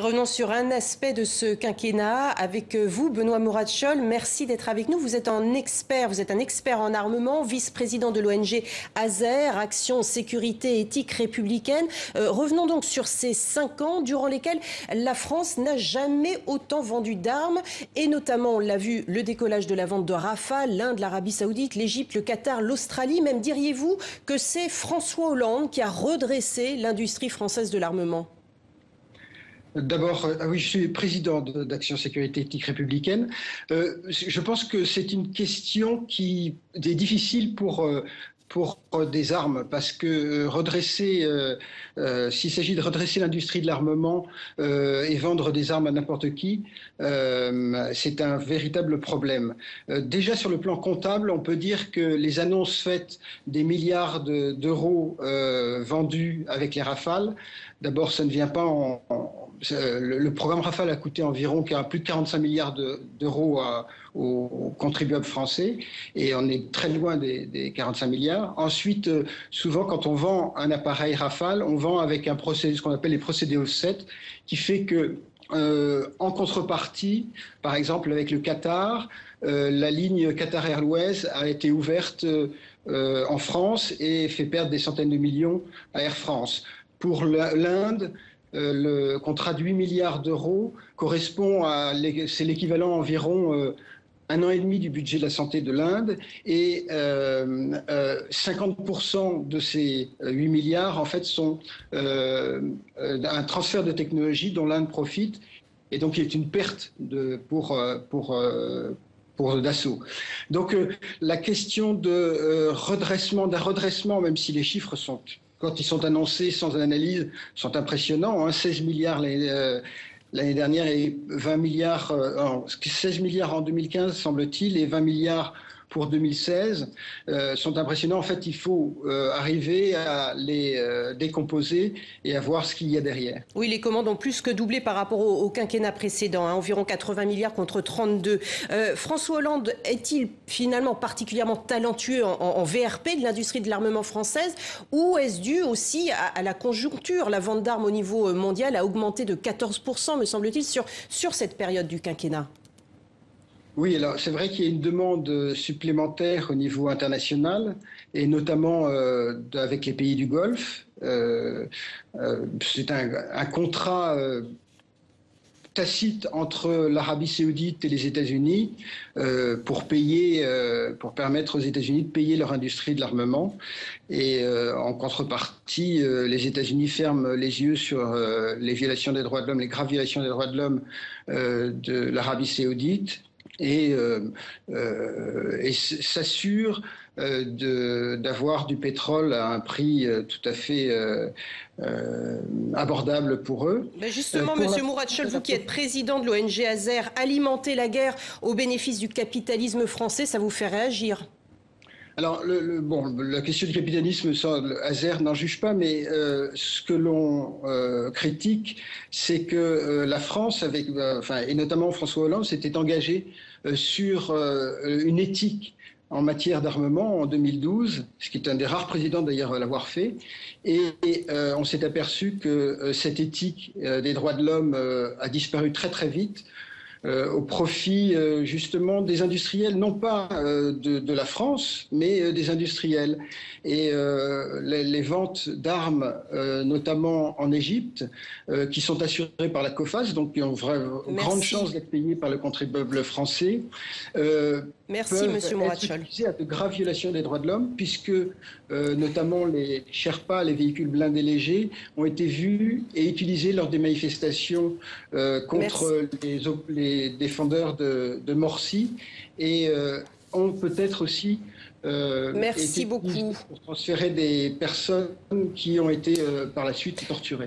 Revenons sur un aspect de ce quinquennat avec vous, Benoît Mouratchol. Merci d'être avec nous. Vous êtes un expert en armement, vice-président de l'ONG ASER, Action Sécurité Éthique Républicaine. Revenons donc sur ces 5 ans durant lesquels la France n'a jamais autant vendu d'armes. Et notamment, on l'a vu, le décollage de la vente de Rafale, l'Inde, l'Arabie Saoudite, l'Égypte, le Qatar, l'Australie. Même diriez-vous que c'est François Hollande qui a redressé l'industrie française de l'armement ? D'abord, oui, je suis président d'Action Sécurité Éthique Républicaine. Je pense que c'est une question qui est difficile pour des armes, parce que s'il s'agit de redresser l'industrie de l'armement et vendre des armes à n'importe qui, c'est un véritable problème. Déjà sur le plan comptable, on peut dire que les annonces faites des milliards d'euros vendus avec les Rafales, d'abord ça ne vient pas le programme Rafale a coûté environ plus de 45 milliards d'euros aux contribuables français, et on est très loin des 45 milliards. Ensuite, souvent, quand on vend un appareil Rafale, on vend avec un procédé, ce qu'on appelle les procédés offset, qui fait que, en contrepartie, par exemple avec le Qatar, la ligne Qatar Airways a été ouverte en France et fait perdre des centaines de millions à Air France. Pour l'Inde, le contrat de 8 milliards d'euros correspond c'est l'équivalent environ 1 an et demi du budget de la santé de l'Inde, et 50% de ces 8 milliards en fait sont un transfert de technologie dont l'Inde profite, et donc il est une perte pour Dassault. Donc la question d'un redressement, même si les chiffres sont, quand ils sont annoncés sans analyse, sont impressionnants, 16 milliards l'année dernière et 20 milliards, 16 milliards en 2015 semble-t-il, et 20 milliards pour 2016, sont impressionnants. En fait, il faut arriver à les décomposer et à voir ce qu'il y a derrière. Oui, les commandes ont plus que doublé par rapport au quinquennat précédent, environ 80 milliards contre 32. François Hollande est-il finalement particulièrement talentueux en VRP de l'industrie de l'armement française, ou est-ce dû aussi à la conjoncture? La vente d'armes au niveau mondial a augmenté de 14%, me semble-t-il, sur cette période du quinquennat. Oui, alors c'est vrai qu'il y a une demande supplémentaire au niveau international, et notamment avec les pays du Golfe. C'est un contrat tacite entre l'Arabie Saoudite et les États-Unis pour permettre aux États-Unis de payer leur industrie de l'armement. Et en contrepartie, les États-Unis ferment les yeux sur les violations des droits de l'homme, les graves violations des droits de l'homme de l'Arabie Saoudite, et s'assure d'avoir du pétrole à un prix tout à fait abordable pour eux. Ben justement, Monsieur Mouratchol, vous qui êtes président de l'ONG ASER, alimenter la guerre au bénéfice du capitalisme français, ça vous fait réagir? Alors, la question du capitalisme, ASER n'en juge pas, mais ce que l'on critique, c'est que la France, et notamment François Hollande, s'était engagé sur une éthique en matière d'armement en 2012, ce qui est un des rares présidents d'ailleurs à l'avoir fait, et on s'est aperçu que cette éthique des droits de l'homme a disparu très très vite, au profit justement des industriels, non pas de la France, mais des industriels. Et les ventes d'armes, notamment en Égypte, qui sont assurées par la COFAS, donc qui ont grande chance d'être payées par le contribuable français, Merci, Monsieur Mouratchol. À de graves violations des droits de l'homme, puisque notamment les Sherpas, les véhicules blindés légers, ont été vus et utilisés lors des manifestations contre les défendeurs de Morsi, et ont peut-être aussi Merci beaucoup. pour transférer des personnes qui ont été par la suite torturées.